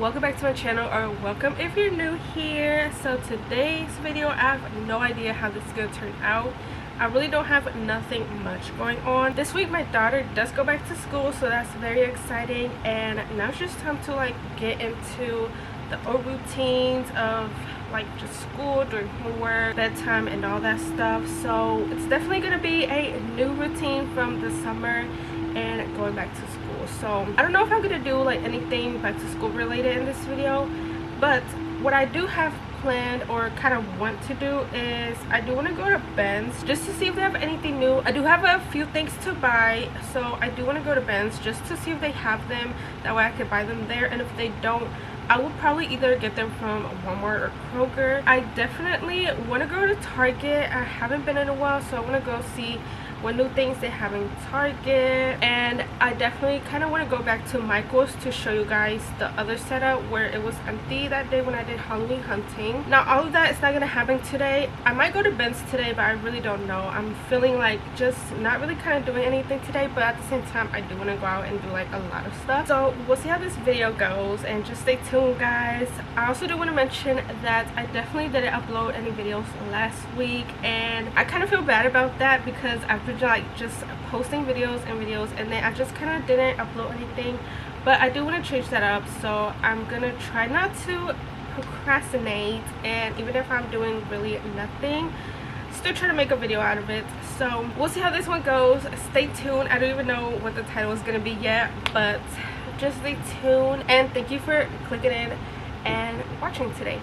welcome back to my channel, or welcome if you're new here. So today's video, I have no idea how this is going to turn out. I really don't have nothing much going on this week. My daughter does go back to school, so that's very exciting, and now it's just time to get into the old routines of just school, doing homework, bedtime, and all that stuff. So it's definitely going to be a new routine from the summer and going back to school. So I don't know if I'm gonna do anything back to school related in this video, but what I do have planned or kind of want to do is I do want to go to Ben's just to see if they have anything new. I do have a few things to buy, so I do want to go to Ben's just to see if they have them. That way I could buy them there, and if they don't, I will probably either get them from Walmart or Kroger. I definitely want to go to Target. I haven't been in a while, so I want to go see what new things they have in Target. And I definitely kind of want to go back to Michael's to show you guys the other setup where it was empty that day when I did Halloween hunting. Now all of that is not going to happen today. I might go to Ben's today, but I really don't know. I'm feeling just not really kind of doing anything today, but at the same time I do want to go out and do a lot of stuff. So we'll see how this video goes, and just stay tuned, guys. I also do want to mention that I definitely didn't upload any videos last week, and I kind of feel bad about that because after just posting videos and then I just kind of didn't upload anything. But I do want to change that up, so I'm gonna try not to procrastinate, and even if I'm doing really nothing, still try to make a video out of it. So we'll see how this one goes. Stay tuned. I don't even know what the title is gonna be yet, but just stay tuned, and thank you for clicking in and watching today.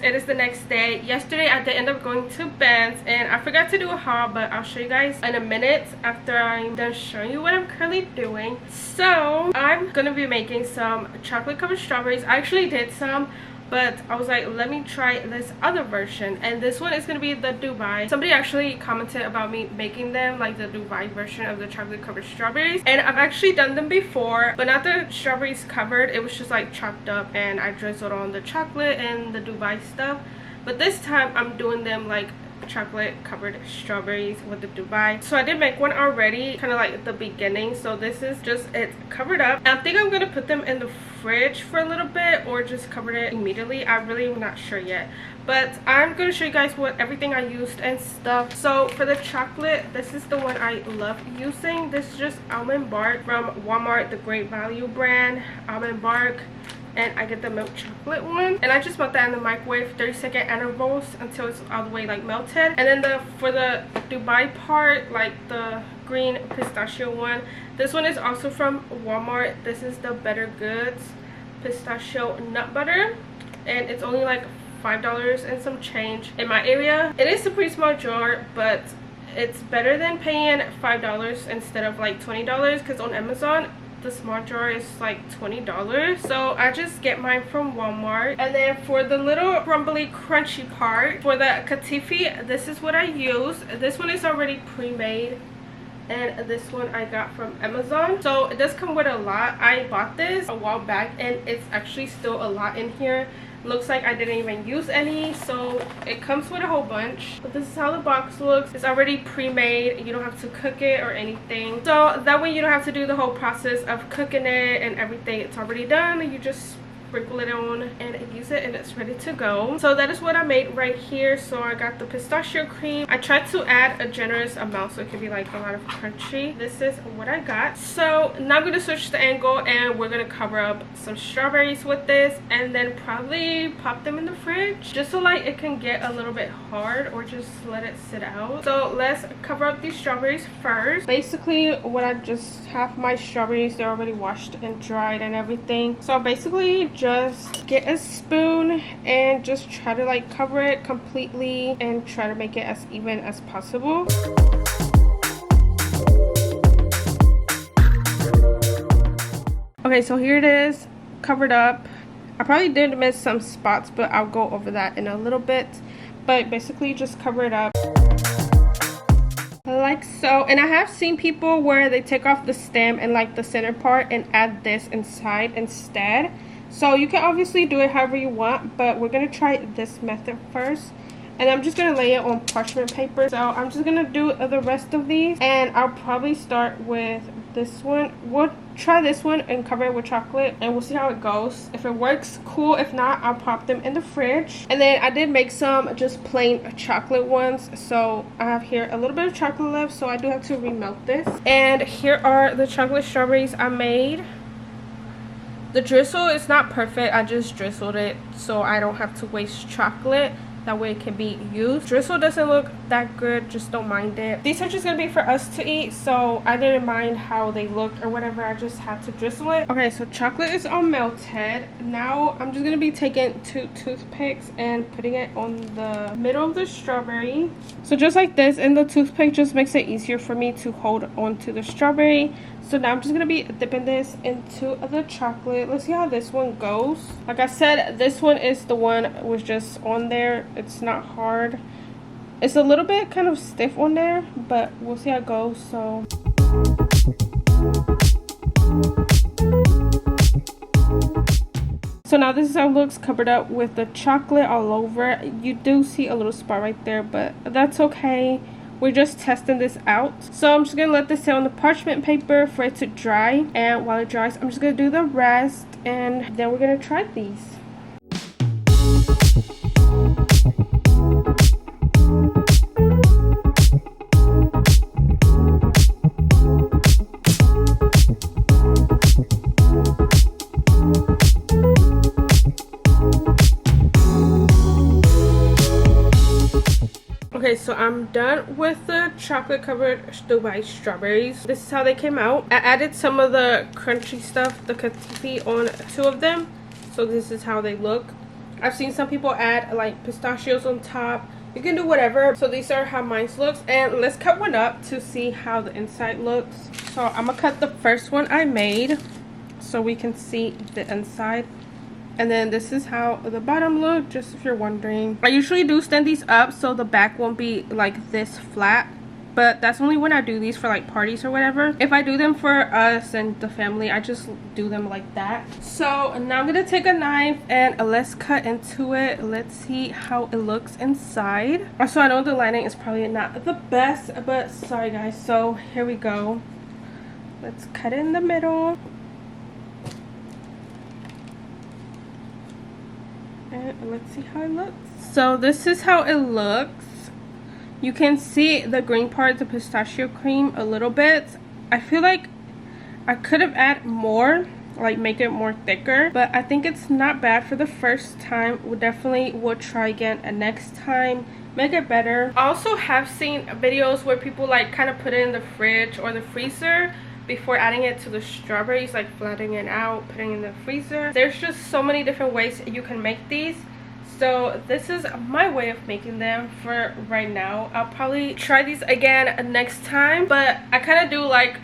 It is the next day. Yesterday I did end up going to Ben's, and I forgot to do a haul, but I'll show you guys in a minute after I'm done showing you what I'm currently doing. So I'm gonna be making some chocolate covered strawberries. I actually did some, but I was like, let me try this other version, and this one is gonna be the Dubai. Somebody actually commented about me making them the Dubai version of the chocolate covered strawberries, and I've actually done them before, but not the strawberries covered. It was just chopped up and I drizzled on the chocolate and the Dubai stuff. But this time I'm doing them chocolate covered strawberries with the Dubai. So I did make one already, kind of at the beginning. So this is just it covered up. I think I'm gonna put them in the fridge for a little bit, or just cover it immediately. I really am not sure yet, but I'm gonna show you guys what everything I used and stuff. So for the chocolate, this is the one I love using. This is just almond bark from Walmart, the Great Value brand almond bark. And I get the milk chocolate one, and I just melt that in the microwave 30-second intervals until it's all the way melted. And then for the Dubai part, the green pistachio one, this one is also from Walmart. This is the Better Goods pistachio nut butter, and it's only $5 and some change in my area. It is a pretty small jar, but it's better than paying $5 instead of $20, because on Amazon the small jar is $20. So I just get mine from Walmart. And then for the little crumbly crunchy part, for the katifi, this is what I use. This one is already pre-made, and this one I got from Amazon. So it does come with a lot. I bought this a while back, and it's actually still a lot in here. Looks like I didn't even use any, so it comes with a whole bunch. But this is how the box looks. It's already pre-made. You don't have to cook it or anything, so that way you don't have to do the whole process of cooking it and everything. It's already done. You just sprinkle it on and use it, and it's ready to go. So that is what I made right here. So I got the pistachio cream. I tried to add a generous amount so it could be a lot of crunchy. This is what I got. So now I'm gonna switch the angle, and we're gonna cover up some strawberries with this, and then probably pop them in the fridge just so it can get a little bit hard, or just let it sit out. So let's cover up these strawberries first. Basically what I just have my strawberries, they're already washed and dried and everything. So basically just get a spoon and just try to cover it completely and try to make it as even as possible. Okay, so here it is, covered up. I probably did miss some spots, but I'll go over that in a little bit. But basically just cover it up. like so. And I have seen people where they take off the stem and like the center part and add this inside instead. So you can obviously do it however you want, but we're gonna try this method first. And I'm just gonna lay it on parchment paper. So I'm just gonna do the rest of these, and I'll probably start with this one. We'll try this one and cover it with chocolate, and we'll see how it goes. If it works, cool. If not, I'll pop them in the fridge. And then I did make some just plain chocolate ones, so I have here a little bit of chocolate left, so I do have to remelt this. And here are the chocolate strawberries I made. The drizzle is not perfect. I just drizzled it so I don't have to waste chocolate. That way it can be used. Drizzle doesn't look that good, just don't mind it. These are just gonna be for us to eat, so I didn't mind how they looked or whatever. I just had to drizzle it. Okay, so chocolate is all melted. Now I'm just gonna be taking 2 toothpicks and putting it on the middle of the strawberry. So just like this, and the toothpick just makes it easier for me to hold onto the strawberry. So now I'm just gonna be dipping this into the chocolate. Let's see how this one goes. Like I said, this one is the one was just on there. It's not hard. It's a little bit kind of stiff on there, but we'll see how it goes. So now this is how it looks, covered up with the chocolate all over. You do see a little spot right there, but that's okay. We're just testing this out. So I'm just gonna let this sit on the parchment paper for it to dry, and while it dries I'm just gonna do the rest, and then we're gonna try these. Okay, so I'm done with the chocolate covered Dubai strawberries. This is how they came out. I added some of the crunchy stuff, the katifi, on 2 of them. So this is how they look. I've seen some people add like pistachios on top. You can do whatever. So these are how mine looks. And let's cut one up to see how the inside looks. So I'm gonna cut the first one I made so we can see the inside. And then this is how the bottom look, just if you're wondering. I usually do stand these up so the back won't be like this flat, but that's only when I do these for like parties or whatever. If I do them for us and the family, I just do them like that. So now I'm gonna take a knife and let's cut into it. Let's see how it looks inside. Also, I know the lighting is probably not the best, but sorry guys. So here we go. Let's cut it in the middle. And let's see how it looks. So this is how it looks. You can see the green part, the pistachio cream, a little bit. I feel like I could have added more, like make it more thicker, but I think it's not bad for the first time. We definitely will try again next time, make it better. I also have seen videos where people like kind of put it in the fridge or the freezer before adding it to the strawberries, like flattening it out, putting it in the freezer. There's just so many different ways you can make these. So this is my way of making them for right now. I'll probably try these again next time, but I kind of do like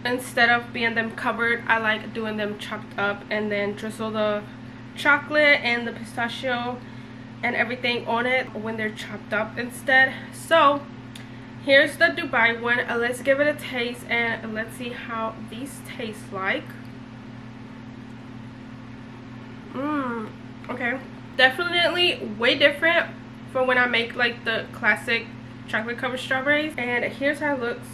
instead of being them covered, I like doing them chopped up and then drizzle the chocolate and the pistachio and everything on it when they're chopped up instead. So here's the Dubai one. Let's give it a taste and let's see how these taste like. Okay, definitely way different from when I make like the classic chocolate covered strawberries. And here's how it looks.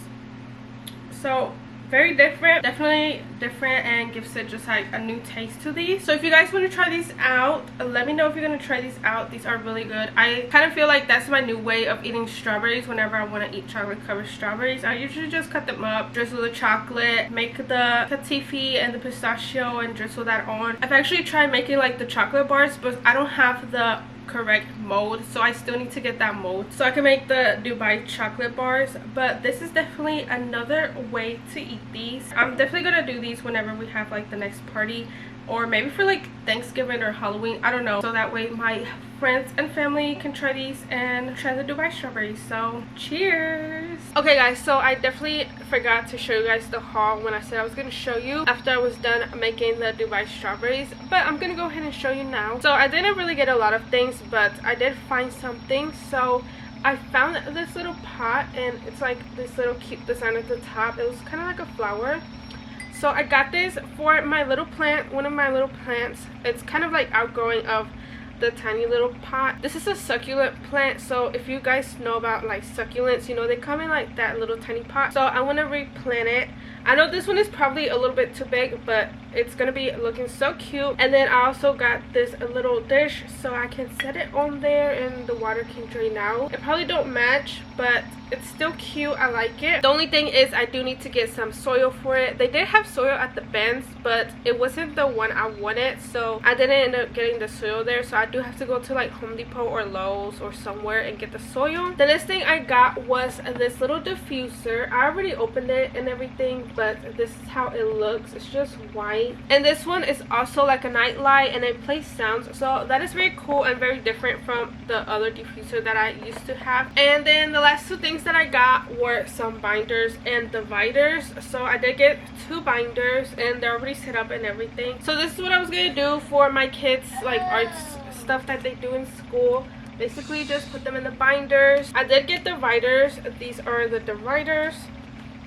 So very different, definitely different, and gives it just like a new taste to these. So if you guys want to try these out, let me know if you're going to try these out. These are really good. I kind of feel like that's my new way of eating strawberries. Whenever I want to eat chocolate covered strawberries, I usually just cut them up, drizzle the chocolate, make the katifi and the pistachio and drizzle that on. I've actually tried making like the chocolate bars, but I don't have the correct mold, so I still need to get that mold so I can make the Dubai chocolate bars. But this is definitely another way to eat these. I'm definitely gonna do these whenever we have like the next party, or maybe for like Thanksgiving or Halloween, I don't know, so that way my friends and family can try these and try the Dubai strawberries. So cheers. Okay guys, so I definitely forgot to show you guys the haul when I said I was going to show you after I was done making the Dubai strawberries, but I'm going to go ahead and show you now. So I didn't really get a lot of things, but I did find something. So I found this little pot, and it's like this little cute design at the top. It was kind of like a flower. So I got this for my little plant, one of my little plants. It's kind of like outgrowing of the tiny little pot. This is a succulent plant, so if you guys know about like succulents, you know they come in like that little tiny pot. So I want to replant it. I know this one is probably a little bit too big, but it's gonna be looking so cute. And then I also got this little dish so I can set it on there and the water can drain out. It probably don't match, but it's still cute. I like it. The only thing is I do need to get some soil for it. They did have soil at the bins, but it wasn't the one I wanted, so I didn't end up getting the soil there. So I do have to go to like Home Depot or Lowe's or somewhere and get the soil. The next thing I got was this little diffuser. I already opened it and everything, but this is how it looks. It's just white, and this one is also like a night light and it plays sounds, so that is very cool and very different from the other diffuser that I used to have. And then the last two things that I got were some binders and dividers. So I did get 2 binders and they're already set up and everything. So this is what I was gonna do for my kids, like arts stuff that they do in school. Basically just put them in the binders. I did get dividers. These are the dividers,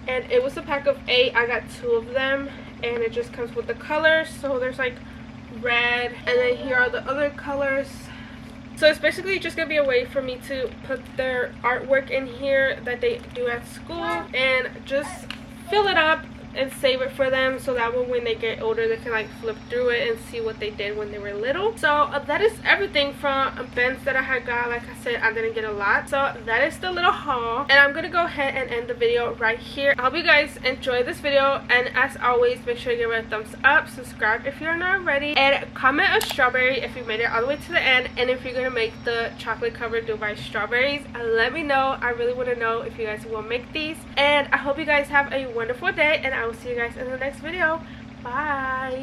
and it was a pack of 8. I got 2 of them, and it just comes with the colors. So there's like red, and then here are the other colors. So it's basically just gonna be a way for me to put their artwork in here that they do at school and just fill it up and save it for them, so that way when they get older they can like flip through it and see what they did when they were little. So that is everything from bins that I had got. Like I said, I didn't get a lot, so that is the little haul, and I'm gonna go ahead and end the video right here. I hope you guys enjoyed this video, and as always, make sure you give it a thumbs up, subscribe if you're not already, and comment a strawberry if you made it all the way to the end. And if you're gonna make the chocolate covered Dubai strawberries, let me know. I really want to know if you guys will make these. And I hope you guys have a wonderful day, and I will see you guys in the next video. Bye.